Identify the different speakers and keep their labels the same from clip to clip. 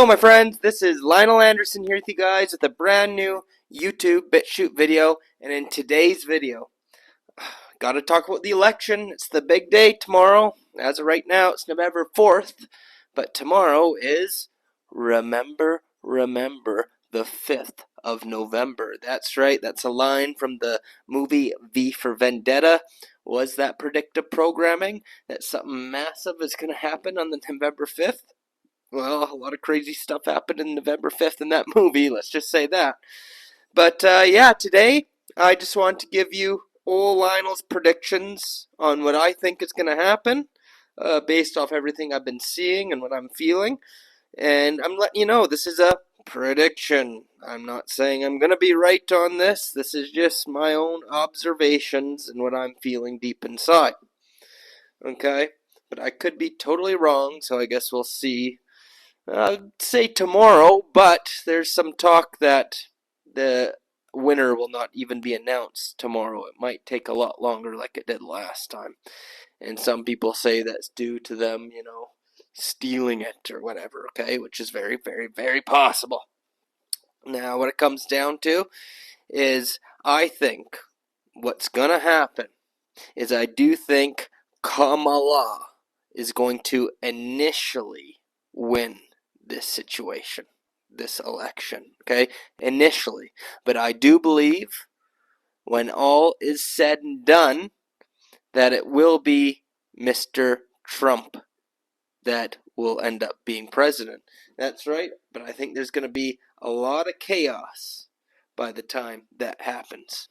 Speaker 1: Hello my friends, this is Linol Anderson here with you guys with a brand new YouTube BitChute video, and in today's video, gotta talk about the election. It's the big day tomorrow. As of right now, it's November 4th, but tomorrow is Remember the 5th of November. That's right, that's a line from the movie V for Vendetta. Was that predictive programming that something massive is going to happen on the November 5th? Well, a lot of crazy stuff happened in November 5th in that movie, let's just say that. But yeah, today I just want to give you old Lionel's predictions on what I think is going to happen based off everything I've been seeing and what I'm feeling. And I'm letting you know this is a prediction. I'm not saying I'm going to be right on this. This is just my own observations and what I'm feeling deep inside. Okay? But I could be totally wrong, so I guess we'll see. I'd say tomorrow, but there's some talk that the winner will not even be announced tomorrow. It might take a lot longer like it did last time. And some people say that's due to them, stealing it or whatever, okay? Which is very, very, very possible. Now, what it comes down to is I think what's going to happen is I do think Kamala is going to initially win this situation, this election, okay? Initially. But I do believe when all is said and done that it will be Mr. Trump that will end up being president. That's right, but I think there's going to be a lot of chaos by the time that happens.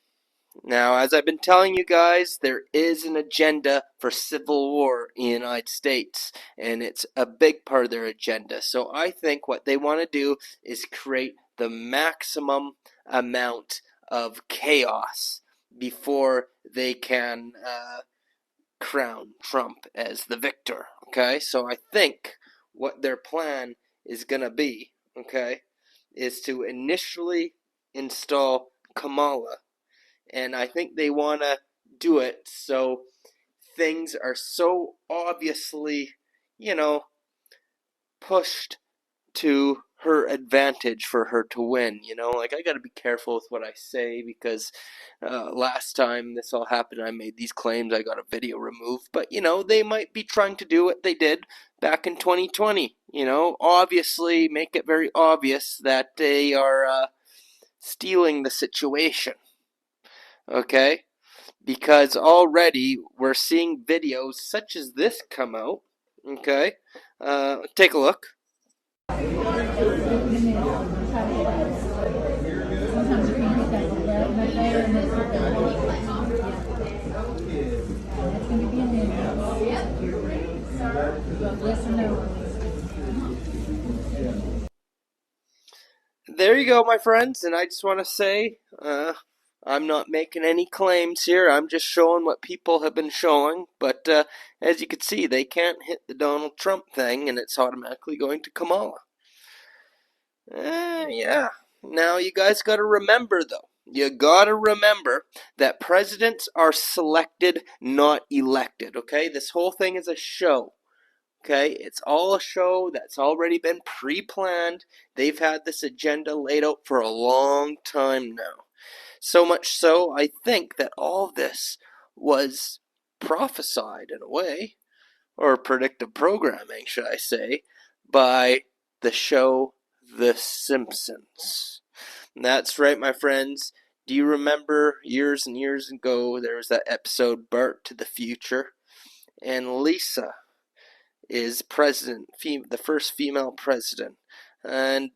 Speaker 1: Now, as I've been telling you guys, there is an agenda for civil war in the United States, and it's a big part of their agenda. So I think what they want to do is create the maximum amount of chaos before they can crown Trump as the victor, okay? So I think what their plan is going to be, okay, is to initially install Kamala. And I think they want to do it so things are so obviously, pushed to her advantage for her to win. Like I got to be careful with what I say because last time this all happened, I made these claims. I got a video removed. But, they might be trying to do what they did back in 2020. Obviously make it very obvious that they are stealing the situation. Okay? Because already we're seeing videos such as this come out. Okay? Take a look. There you go, my friends, and I just want to say, I'm not making any claims here. I'm just showing what people have been showing. But as you can see, they can't hit the Donald Trump thing, and it's automatically going to Kamala. Yeah. Now, you guys got to remember, though. You got to remember that presidents are selected, not elected, okay? This whole thing is a show. Okay, it's all a show that's already been pre-planned. They've had this agenda laid out for a long time now. So much so, I think that all this was prophesied in a way, or predictive programming, should I say, by the show The Simpsons. And that's right, my friends. Do you remember years and years ago, there was that episode, Bart to the Future, and Lisa is president, the first female president. And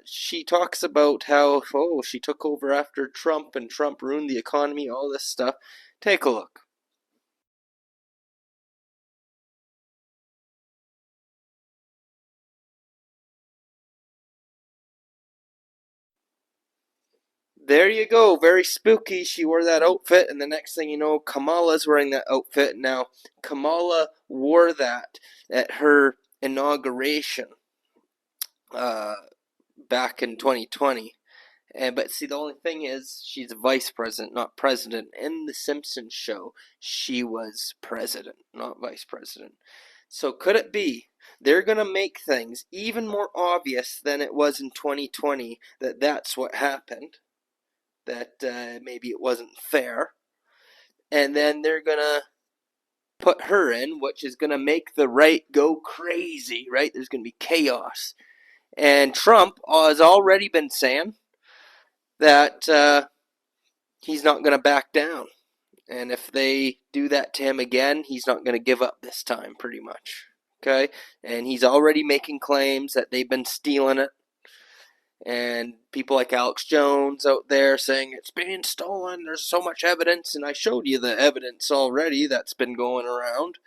Speaker 1: she talks about how, she took over after Trump and Trump ruined the economy, all this stuff. Take a look. There you go, very spooky. She wore that outfit, and the next thing you know, Kamala's wearing that outfit. Now, Kamala wore that at her inauguration back in 2020. But see, the only thing is, she's vice president, not president. In the Simpsons show, she was president, not vice president. So could it be they're going to make things even more obvious than it was in 2020 that that's what happened, that maybe it wasn't fair, and then they're going to put her in, which is going to make the right go crazy, right? There's going to be chaos. And Trump has already been saying that he's not going to back down. And if they do that to him again, he's not going to give up this time, pretty much. Okay? And he's already making claims that they've been stealing it. And people like Alex Jones out there saying it's being stolen, there's so much evidence, and I showed you the evidence already that's been going around.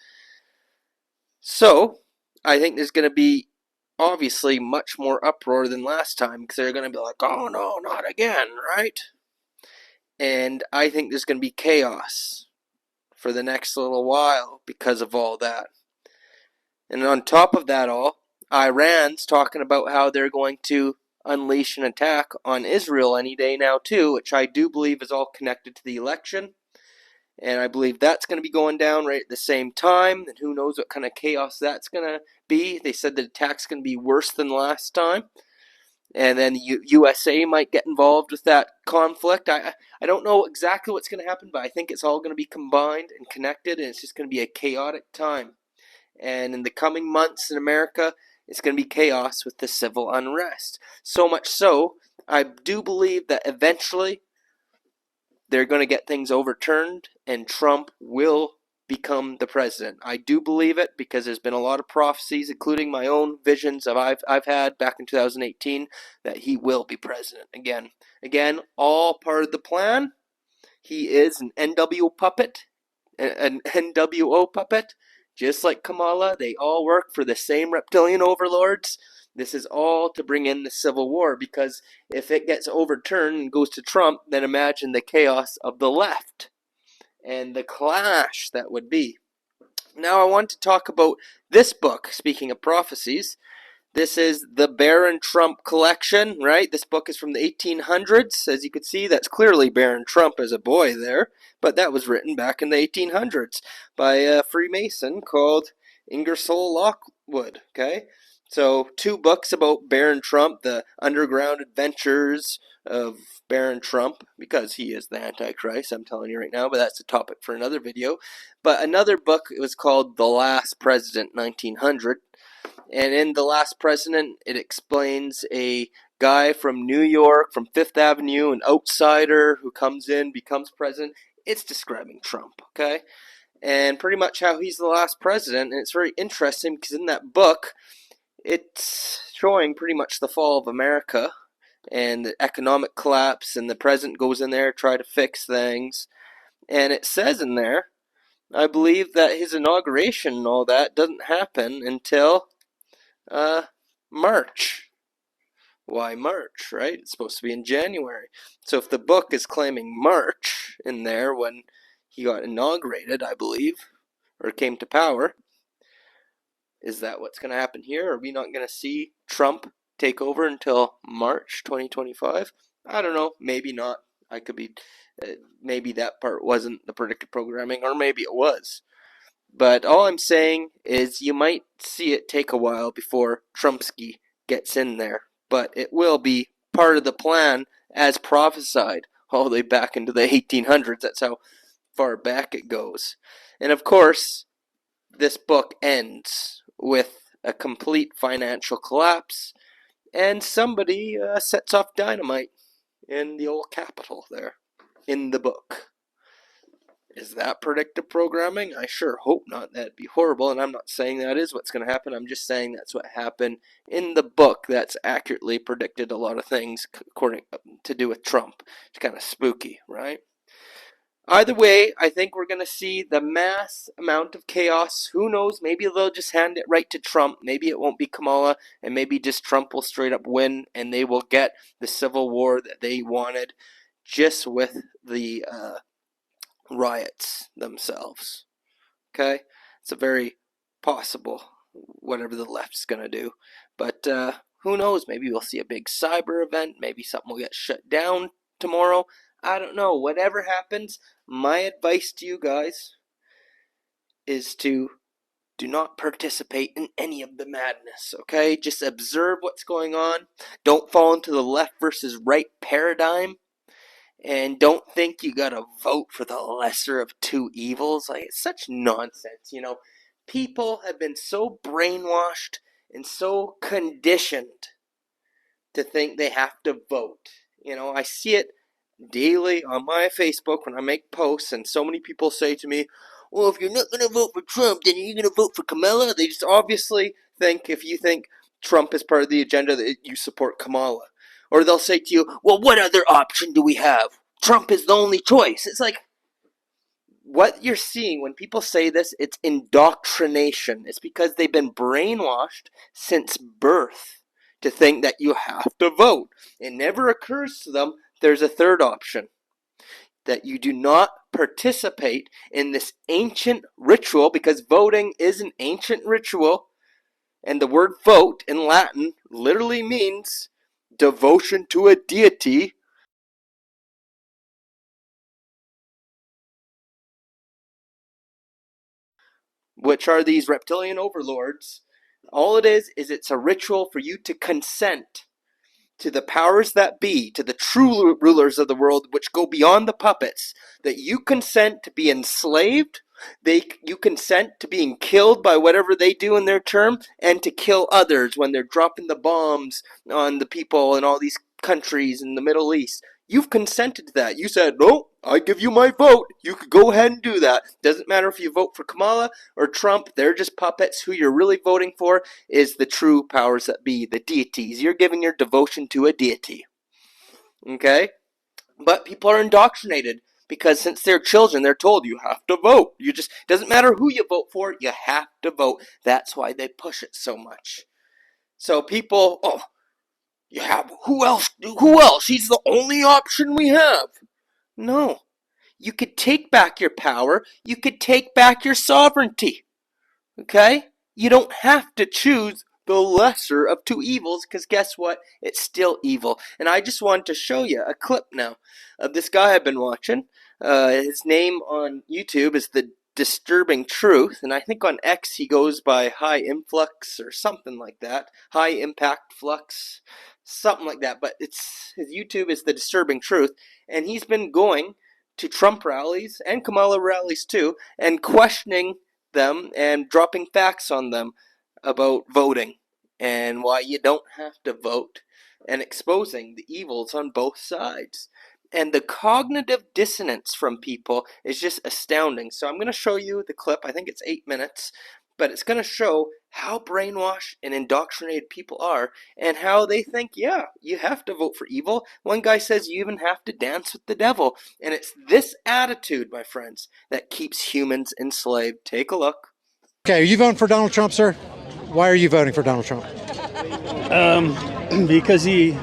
Speaker 1: So, I think there's going to be obviously much more uproar than last time, because they're going to be like, oh no, not again, right? And I think there's going to be chaos for the next little while because of all that. And on top of that all, Iran's talking about how they're going to unleash an attack on Israel any day now too, which I do believe is all connected to the election. And I believe that's going to be going down right at the same time. And who knows what kind of chaos that's going to be. They said the attack's going to be worse than last time. And then the USA might get involved with that conflict. I don't know exactly what's going to happen, but I think it's all going to be combined and connected, and it's just going to be a chaotic time. And in the coming months in America, it's going to be chaos with the civil unrest. So much so, I do believe that eventually they're going to get things overturned and Trump will become the president. I do believe it because there's been a lot of prophecies, including my own visions of I've had back in 2018, that he will be president again. Again, all part of the plan. He is an NWO puppet, an NWO puppet, just like Kamala. They all work for the same reptilian overlords. This is all to bring in the Civil War, because if it gets overturned and goes to Trump, then imagine the chaos of the left and the clash that would be. Now I want to talk about this book, speaking of prophecies. This is the Baron Trump collection, right? This book is from the 1800s. As you can see, that's clearly Baron Trump as a boy there, but that was written back in the 1800s by a Freemason called Ingersoll Lockwood, okay? So 2 books about Baron Trump, the underground adventures of Baron Trump, because he is the Antichrist, I'm telling you right now, but that's a topic for another video. But another book, it was called The Last President, 1900. And in The Last President, it explains a guy from New York, from Fifth Avenue, an outsider who comes in, becomes president. It's describing Trump, okay? And pretty much how he's the last president. And it's very interesting because in that book, it's showing pretty much the fall of America and the economic collapse, and the president goes in there to try to fix things. And it says in there, I believe that his inauguration and all that doesn't happen until March. Why March, right? It's supposed to be in January. So if the book is claiming March in there when he got inaugurated, I believe, or came to power, is that what's going to happen here? Are we not going to see Trump take over until March 2025? I don't know. Maybe not. I could be. Maybe that part wasn't the predicted programming, or maybe it was. But all I'm saying is you might see it take a while before Trumpsky gets in there. But it will be part of the plan as prophesied all the way back into the 1800s. That's how far back it goes. And of course, this book ends with a complete financial collapse, and somebody sets off dynamite in the old Capitol there in the book. Is that predictive programming? I sure hope not. That'd be horrible, and I'm not saying that is what's going to happen. I'm just saying that's what happened in the book that's accurately predicted a lot of things according to do with Trump. It's kind of spooky, right? Either way, I think we're going to see the mass amount of chaos. Who knows? Maybe they'll just hand it right to Trump. Maybe it won't be Kamala, and maybe just Trump will straight up win, and they will get the civil war that they wanted just with the riots themselves. Okay? It's a very possible, whatever the left's going to do. But who knows? Maybe we'll see a big cyber event. Maybe something will get shut down tomorrow. I don't know. Whatever happens, my advice to you guys is to do not participate in any of the madness, okay? Just observe what's going on. Don't fall into the left versus right paradigm. And don't think you gotta vote for the lesser of two evils. Like, it's such nonsense, you know. People have been so brainwashed and so conditioned to think they have to vote. You know, I see it daily on my Facebook when I make posts, and so many people say to me, well, if you're not going to vote for Trump, then you're going to vote for Kamala. They just obviously think, if you think Trump is part of the agenda, that you support Kamala. Or they'll say to you, well, what other option do we have? Trump is the only choice. It's like, what you're seeing when people say this, it's indoctrination. It's because they've been brainwashed since birth to think that you have to vote. It never occurs to them there's a third option, that you do not participate in this ancient ritual, because voting is an ancient ritual, and the word vote in Latin literally means devotion to a deity. Which are these reptilian overlords. All it is it's a ritual for you to consent to the powers that be, to the true rulers of the world, which go beyond the puppets, that you consent to be enslaved, you consent to being killed by whatever they do in their term, and to kill others when they're dropping the bombs on the people in all these countries in the Middle East. You've consented to that. You said, no, I give you my vote. You could go ahead and do that. Doesn't matter if you vote for Kamala or Trump. They're just puppets. Who you're really voting for is the true powers that be, the deities. You're giving your devotion to a deity. Okay? But people are indoctrinated because since they're children, they're told you have to vote. Doesn't matter who you vote for, you have to vote. That's why they push it so much. So people, who else? He's the only option we have. No. You could take back your power. You could take back your sovereignty. Okay? You don't have to choose the lesser of two evils, because guess what? It's still evil. And I just wanted to show you a clip now of this guy I've been watching. His name on YouTube is The Disturbing Truth, and I think on X he goes by High Influx or something like that. High Impact Flux, something like that. But his YouTube is The Disturbing Truth, and he's been going to Trump rallies and Kamala rallies too, and questioning them and dropping facts on them about voting and why you don't have to vote, and exposing the evils on both sides. And the cognitive dissonance from people is just astounding. So I'm going to show you the clip. I think it's 8 minutes, but it's going to show how brainwashed and indoctrinated people are, and how they think, yeah, you have to vote for evil. One guy says you even have to dance with the devil. And it's this attitude, my friends, that keeps humans enslaved. Take a look.
Speaker 2: Okay, are you voting for Donald Trump, sir? Why are you voting for Donald Trump?
Speaker 3: Because he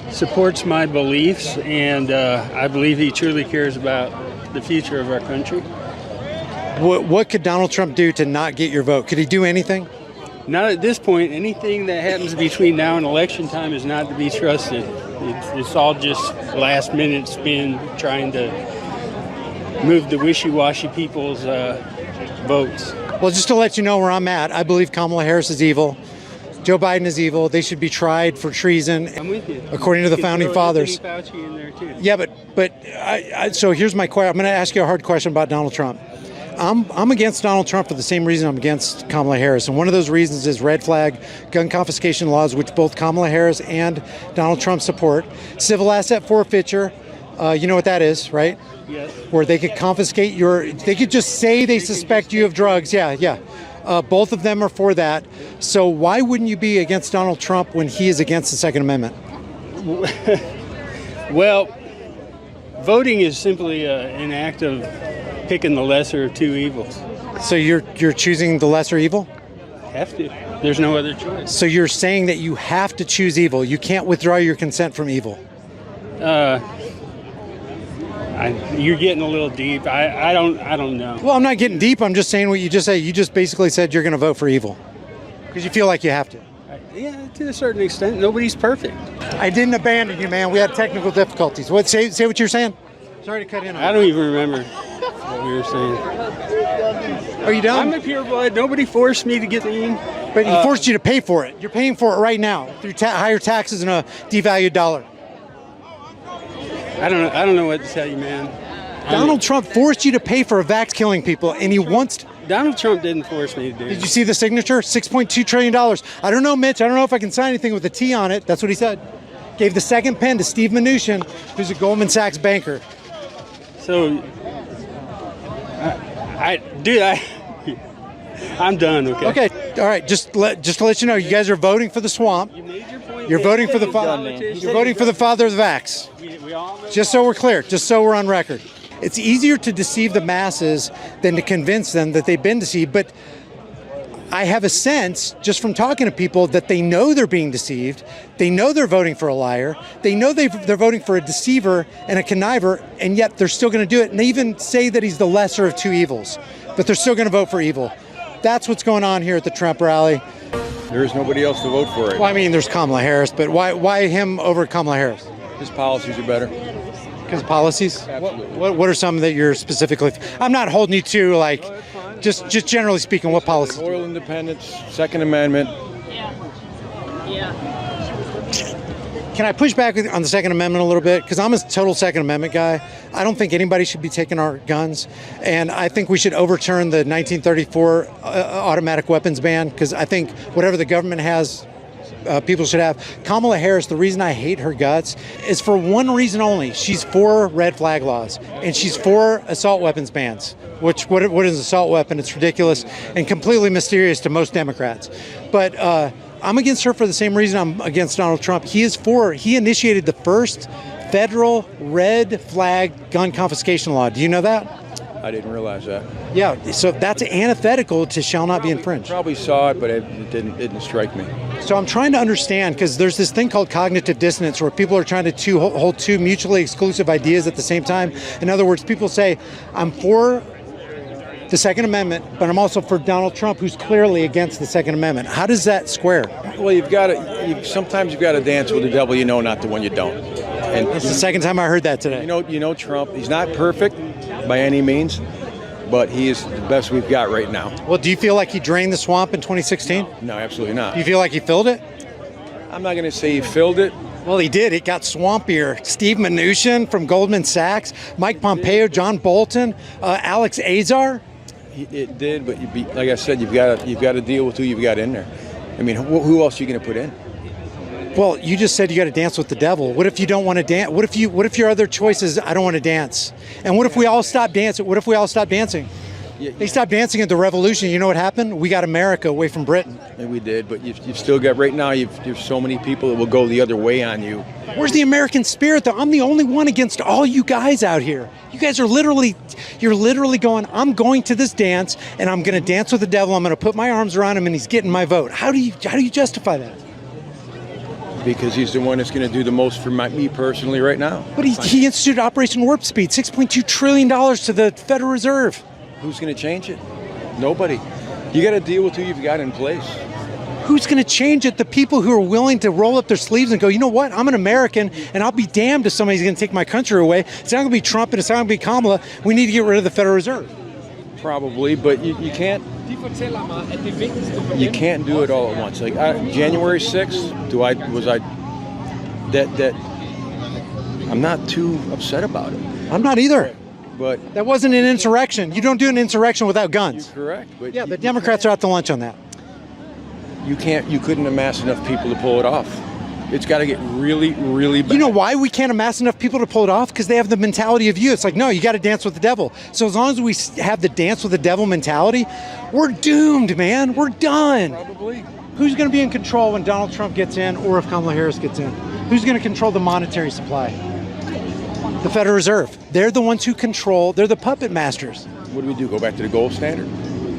Speaker 3: supports my beliefs, and I believe he truly cares about the future of our country.
Speaker 2: What could Donald Trump do to not get your vote? Could he do anything?
Speaker 3: Not at this point. Anything that happens between now and election time is not to be trusted. It's all just last-minute spin, trying to move the wishy-washy people's votes.
Speaker 2: Well, just to let you know where I'm at, I believe Kamala Harris is evil. Joe Biden is evil. They should be tried for treason.
Speaker 3: I'm with you.
Speaker 2: According to the founding fathers.
Speaker 3: Fauci in there too.
Speaker 2: Yeah, so here's my question. I'm going to ask you a hard question about Donald Trump. I'm against Donald Trump for the same reason I'm against Kamala Harris. And one of those reasons is red flag gun confiscation laws, which both Kamala Harris and Donald Trump support. Civil asset forfeiture, you know what that is, right?
Speaker 3: Yes.
Speaker 2: Where they could confiscate they could just say they suspect you of drugs. Yeah. Both of them are for that. So why wouldn't you be against Donald Trump when he is against the Second Amendment?
Speaker 3: Well, voting is simply an act of picking the lesser of two evils.
Speaker 2: So you're choosing the lesser evil?
Speaker 3: Have to. There's no other choice.
Speaker 2: So you're saying that you have to choose evil. You can't withdraw your consent from evil.
Speaker 3: You're getting a little deep. I don't know.
Speaker 2: Well, I'm not getting deep. I'm just saying what you just said. You just basically said you're going to vote for evil because you feel like you have to.
Speaker 3: Yeah, to a certain extent. Nobody's perfect.
Speaker 2: I didn't abandon you, man. We had technical difficulties. Say what you're saying. Sorry to cut in on you.
Speaker 3: I don't even remember what we were saying.
Speaker 2: Are you done?
Speaker 3: I'm a pureblood. Nobody forced me to get in.
Speaker 2: But he forced you to pay for it. You're paying for it right now through higher taxes and a devalued dollar.
Speaker 3: I don't know what to tell you, man.
Speaker 2: Donald Trump forced you to pay for a vax killing people, and he wants.
Speaker 3: Donald Trump didn't force me to do it.
Speaker 2: Did you see the signature? $6.2 trillion. I don't know, Mitch. I don't know if I can sign anything with a T on it. That's what he said. Gave the second pen to Steve Mnuchin, who's a Goldman Sachs banker.
Speaker 3: So, I'm done. Okay.
Speaker 2: Okay. All right. Just to let you know, you guys are voting for the swamp.
Speaker 3: You made your point.
Speaker 2: You're voting for the father. You're voting for the father of the vax.
Speaker 3: We all know
Speaker 2: Just so we're clear. Just so we're on record. It's easier to deceive the masses than to convince them that they've been deceived. But I have a sense, just from talking to people, that they know they're being deceived. They know they're voting for a liar. They know they're voting for a deceiver and a conniver, and yet they're still going to do it. And they even say that he's the lesser of two evils, but they're still going to vote for evil. That's what's going on here at the Trump rally.
Speaker 4: There is nobody else to vote for it.
Speaker 2: Well, I mean, there's Kamala Harris, but why him over Kamala Harris?
Speaker 4: His policies are better.
Speaker 2: Because policies?
Speaker 4: Absolutely.
Speaker 2: What are some that you're specifically? I'm not holding you to, like, just generally speaking, what policies?
Speaker 4: Oil independence, Second Amendment.
Speaker 2: Can I push back on the Second Amendment a little bit? Because I'm a total Second Amendment guy. I don't think anybody should be taking our guns. And I think we should overturn the 1934 automatic weapons ban, because I think whatever the government has, people should have. Kamala Harris, the reason I hate her guts is for one reason only. She's for red flag laws, and she's for assault weapons bans. What is an assault weapon? It's ridiculous and completely mysterious to most Democrats. But I'm against her for the same reason I'm against Donald Trump. He initiated the first federal red flag gun confiscation law. Do you know that?
Speaker 4: I didn't realize that.
Speaker 2: Yeah, so that's antithetical to shall not be infringed.
Speaker 4: Probably saw it, but it didn't strike me.
Speaker 2: So I'm trying to understand, because there's this thing called cognitive dissonance where people are trying to hold two mutually exclusive ideas at the same time. In other words, people say, I'm for the Second Amendment, but I'm also for Donald Trump, who's clearly against the Second Amendment. How does that square?
Speaker 4: Well, sometimes you've got to dance with the devil you know, not the one you don't. And
Speaker 2: That's the second time I heard that today.
Speaker 4: you know Trump. He's not perfect by any means, but he is the best we've got right now.
Speaker 2: Well, do you feel like he drained the swamp in 2016?
Speaker 4: No, absolutely not.
Speaker 2: Do you feel like he filled it?
Speaker 4: I'm not going to say he filled it.
Speaker 2: Well, he did. It got swampier. Steve Mnuchin from Goldman Sachs, Mike Pompeo, John Bolton, Alex Azar.
Speaker 4: It did, but like I said, you've got to deal with who you've got in there. I mean, who else are you going to put in?
Speaker 2: Well, you just said you got to dance with the devil. What if you don't want to dance? What if your other choice is I don't want to dance? And what if we all stop dancing? What if we all stop dancing? They stopped dancing at the revolution. You know what happened? We got America away from Britain.
Speaker 4: And we did, but you've still got, right now, there's so many people that will go the other way on you.
Speaker 2: Where's the American spirit, though? I'm the only one against all you guys out here. You guys are literally going, I'm going to this dance, and I'm going to dance with the devil. I'm going to put my arms around him, and he's getting my vote. How do you justify that?
Speaker 4: Because he's the one that's going to do the most for me personally right now.
Speaker 2: But he instituted Operation Warp Speed, $6.2 trillion to the Federal Reserve.
Speaker 4: Who's going to change it? Nobody. You got to deal with who you've got in place.
Speaker 2: Who's going to change it? The people who are willing to roll up their sleeves and go, you know what? I'm an American, and I'll be damned if somebody's going to take my country away. It's not going to be Trump, and it's not going to be Kamala. We need to get rid of the Federal Reserve.
Speaker 4: Probably, but you can't. You can't do it all at once. Like January 6th, I'm not too upset about it.
Speaker 2: I'm not either.
Speaker 4: But
Speaker 2: that wasn't an insurrection. You don't do an insurrection without guns.
Speaker 4: You're correct. But
Speaker 2: yeah, the Democrats are out to lunch on that.
Speaker 4: You couldn't amass enough people to pull it off. It's got to get really, really bad.
Speaker 2: You know why we can't amass enough people to pull it off? Because they have the mentality of you. It's like, no, you got to dance with the devil. So as long as we have the dance with the devil mentality, we're doomed, man. We're done.
Speaker 4: Probably.
Speaker 2: Who's going to be in control when Donald Trump gets in, or if Kamala Harris gets in? Who's going to control the monetary supply? The Federal Reserve. They're the ones who control. They're the puppet masters.
Speaker 4: What do we do? Go back to the gold standard?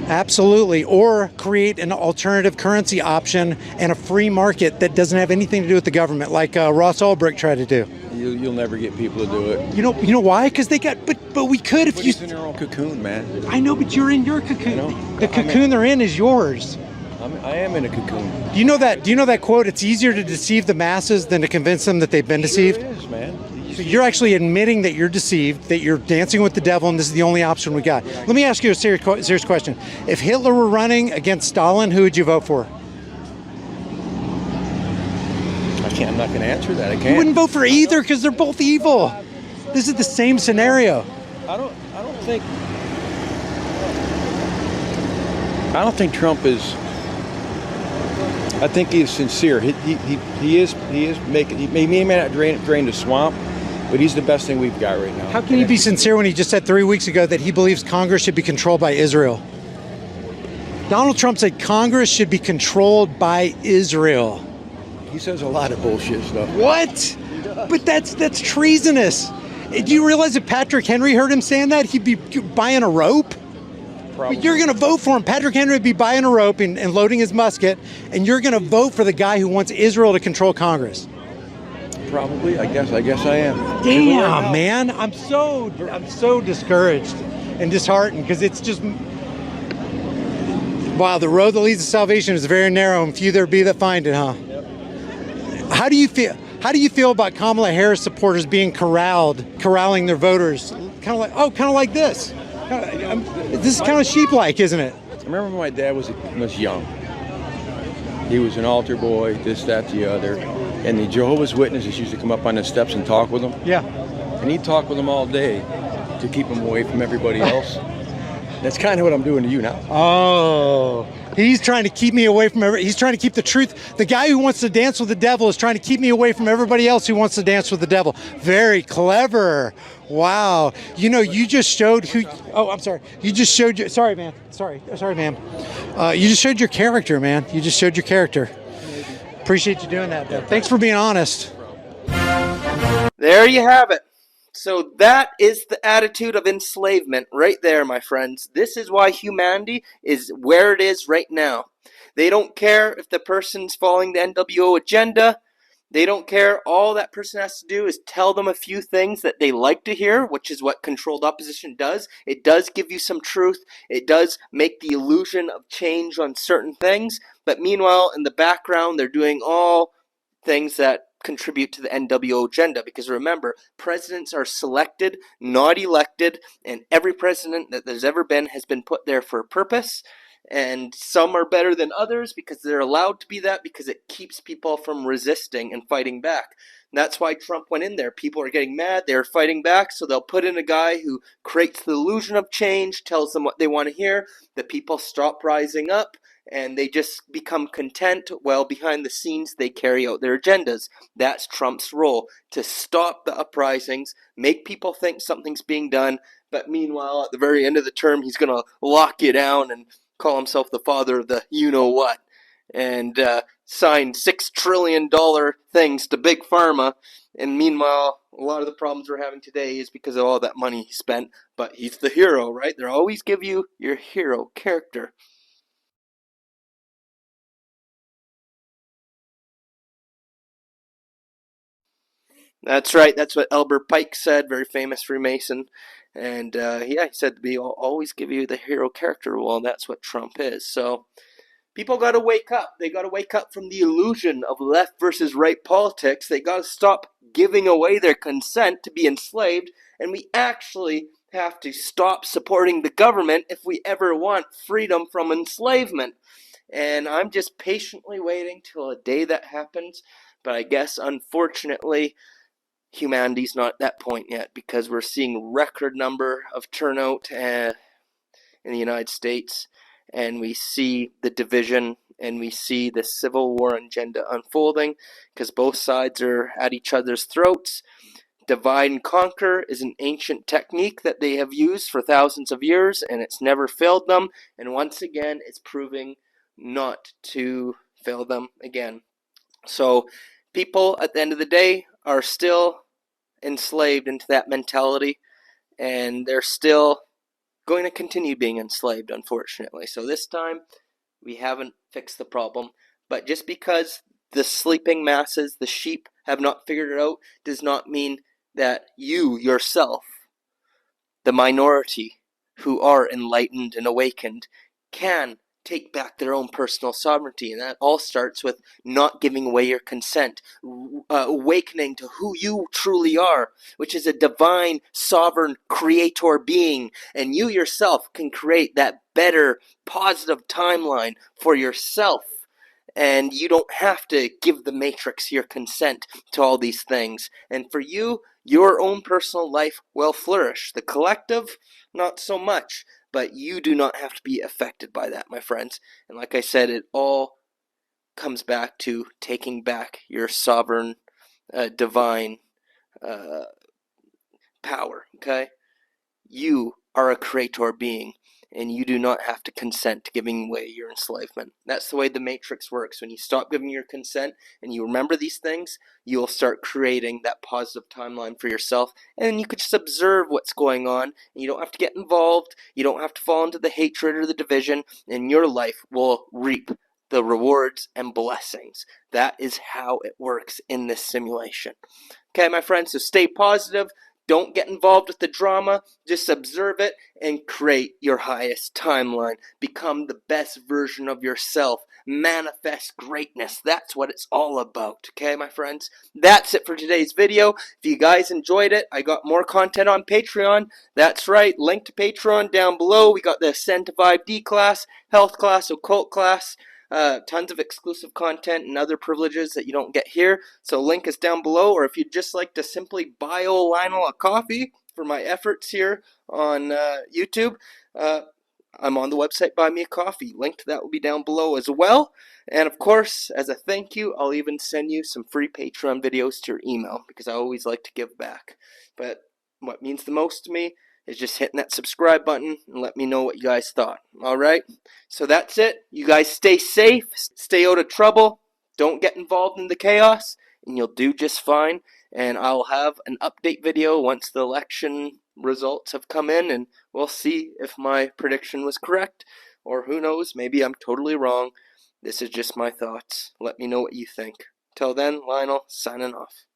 Speaker 2: Absolutely. Or create an alternative currency option and a free market that doesn't have anything to do with the government, like Ross Ulbricht tried to do.
Speaker 4: You'll never get people to do it.
Speaker 2: You know why? Because they got. But we could if you.
Speaker 4: In their own cocoon, man.
Speaker 2: I know, but you're in your cocoon. The cocoon they're in is yours.
Speaker 4: I am in a cocoon.
Speaker 2: Do you know that quote? It's easier to deceive the masses than to convince them that they've been deceived.
Speaker 4: It is, man.
Speaker 2: So you're actually admitting that you're deceived, that you're dancing with the devil, and this is the only option we got. Let me ask you a serious question. If Hitler were running against Stalin, who would you vote for?
Speaker 4: I'm not going to answer that. I can't.
Speaker 2: You wouldn't vote for either because they're both evil. This is the same scenario.
Speaker 4: I don't think Trump is. I think he is sincere. He is making. He may not drain the swamp, but he's the best thing we've got right now.
Speaker 2: How can he be sincere when he just said 3 weeks ago that he believes Congress should be controlled by Israel? Donald Trump said Congress should be controlled by Israel.
Speaker 4: He says a lot of bullshit stuff.
Speaker 2: What? But that's treasonous. Do you realize if Patrick Henry heard him saying that, he'd be buying a rope?
Speaker 4: Probably.
Speaker 2: But you're going to vote for him. Patrick Henry would be buying a rope and loading his musket, and you're going to vote for the guy who wants Israel to control Congress.
Speaker 4: Probably. I guess I am.
Speaker 2: Damn, man. I'm so discouraged and disheartened because it's just. Wow, the road that leads to salvation is very narrow, and few there be that find it, huh? Yep. How do you feel? How do you feel about Kamala Harris supporters being corralling their voters? Kind of like this. This is kind of sheep-like, isn't it?
Speaker 4: I remember when my dad was young. He was an altar boy, this, that, the other, and the Jehovah's Witnesses used to come up on the steps and talk with him.
Speaker 2: Yeah.
Speaker 4: And he'd talk with them all day to keep them away from everybody else. That's kind of what I'm doing to you now.
Speaker 2: Oh, he's trying to keep me away from he's trying to keep the truth. The guy who wants to dance with the devil is trying to keep me away from everybody else who wants to dance with the devil. Very clever. Wow. You know, you just showed who. Oh, I'm sorry. You just showed your. Sorry, man. Sorry, ma'am. You just showed your character, man. You just showed your character. Appreciate you doing that, though. Thanks for being honest.
Speaker 1: There you have it. So that is the attitude of enslavement right there, my friends. This is why humanity is where it is right now. They don't care if the person's following the NWO agenda. They don't care. All that person has to do is tell them a few things that they like to hear, which is what controlled opposition does. It does give you some truth. It does make the illusion of change on certain things. But meanwhile, in the background, they're doing all things that contribute to the NWO agenda, because remember, presidents are selected, not elected, and every president that there's ever been has been put there for a purpose, and some are better than others because they're allowed to be that, because it keeps people from resisting and fighting back. And that's why Trump went in there. People are getting mad, they're fighting back, so they'll put in a guy who creates the illusion of change, tells them what they want to hear, the people stop rising up, and they just become content while behind the scenes they carry out their agendas. That's Trump's role, to stop the uprisings, make people think something's being done, but meanwhile, at the very end of the term, he's going to lock you down and call himself the father of the you-know-what, and sign $6 trillion things to Big Pharma, and meanwhile, a lot of the problems we're having today is because of all that money he spent, but he's the hero, right? They'll always give you your hero character. That's right. That's what Elmer Pike said, very famous Freemason. And he said we always give you the hero character. Well, that's what Trump is. So people got to wake up. They got to wake up from the illusion of left versus right politics. They got to stop giving away their consent to be enslaved. And we actually have to stop supporting the government if we ever want freedom from enslavement. And I'm just patiently waiting till a day that happens. But I guess, unfortunately, humanity's not at that point yet, because we're seeing record number of turnout in the United States, and we see the division, and we see the civil war agenda unfolding, because both sides are at each other's throats. Divide and conquer is an ancient technique that they have used for thousands of years, and it's never failed them, and once again it's proving not to fail them again. So people at the end of the day are still enslaved into that mentality, and they're still going to continue being enslaved, unfortunately. So this time we haven't fixed the problem, but just because the sleeping masses, the sheep, have not figured it out does not mean that you yourself, the minority who are enlightened and awakened, can take back their own personal sovereignty. And that all starts with not giving away your consent, awakening to who you truly are, which is a divine, sovereign creator being. And you yourself can create that better, positive timeline for yourself. And you don't have to give the matrix your consent to all these things. And for you, your own personal life will flourish. The collective, not so much. But you do not have to be affected by that, my friends. And like I said, it all comes back to taking back your sovereign, divine power, okay? You are a creator being, and you do not have to consent to giving away your enslavement. That's the way the matrix works. When you stop giving your consent and you remember these things, you'll start creating that positive timeline for yourself, and you could just observe what's going on, and you don't have to get involved, you don't have to fall into the hatred or the division, and your life will reap the rewards and blessings. That is how it works in this simulation. Okay, my friends, so stay positive. Don't get involved with the drama. Just observe it and create your highest timeline. Become the best version of yourself. Manifest greatness. That's what it's all about. Okay, my friends? That's it for today's video. If you guys enjoyed it, I got more content on Patreon. That's right. Link to Patreon down below. We got the Ascend to 5D class, health class, occult class. Tons of exclusive content and other privileges that you don't get here. So link is down below, or if you'd just like to simply buy old Lionel a coffee for my efforts here on YouTube, I'm on the website Buy Me a Coffee. Link to that will be down below as well. And of course, as a thank you, I'll even send you some free Patreon videos to your email, because I always like to give back. But what means the most to me is just hitting that subscribe button and let me know what you guys thought. Alright? So that's it. You guys stay safe, stay out of trouble, don't get involved in the chaos, and you'll do just fine. And I'll have an update video once the election results have come in, and we'll see if my prediction was correct, or who knows, maybe I'm totally wrong. This is just my thoughts. Let me know what you think. Till then, Lionel, signing off.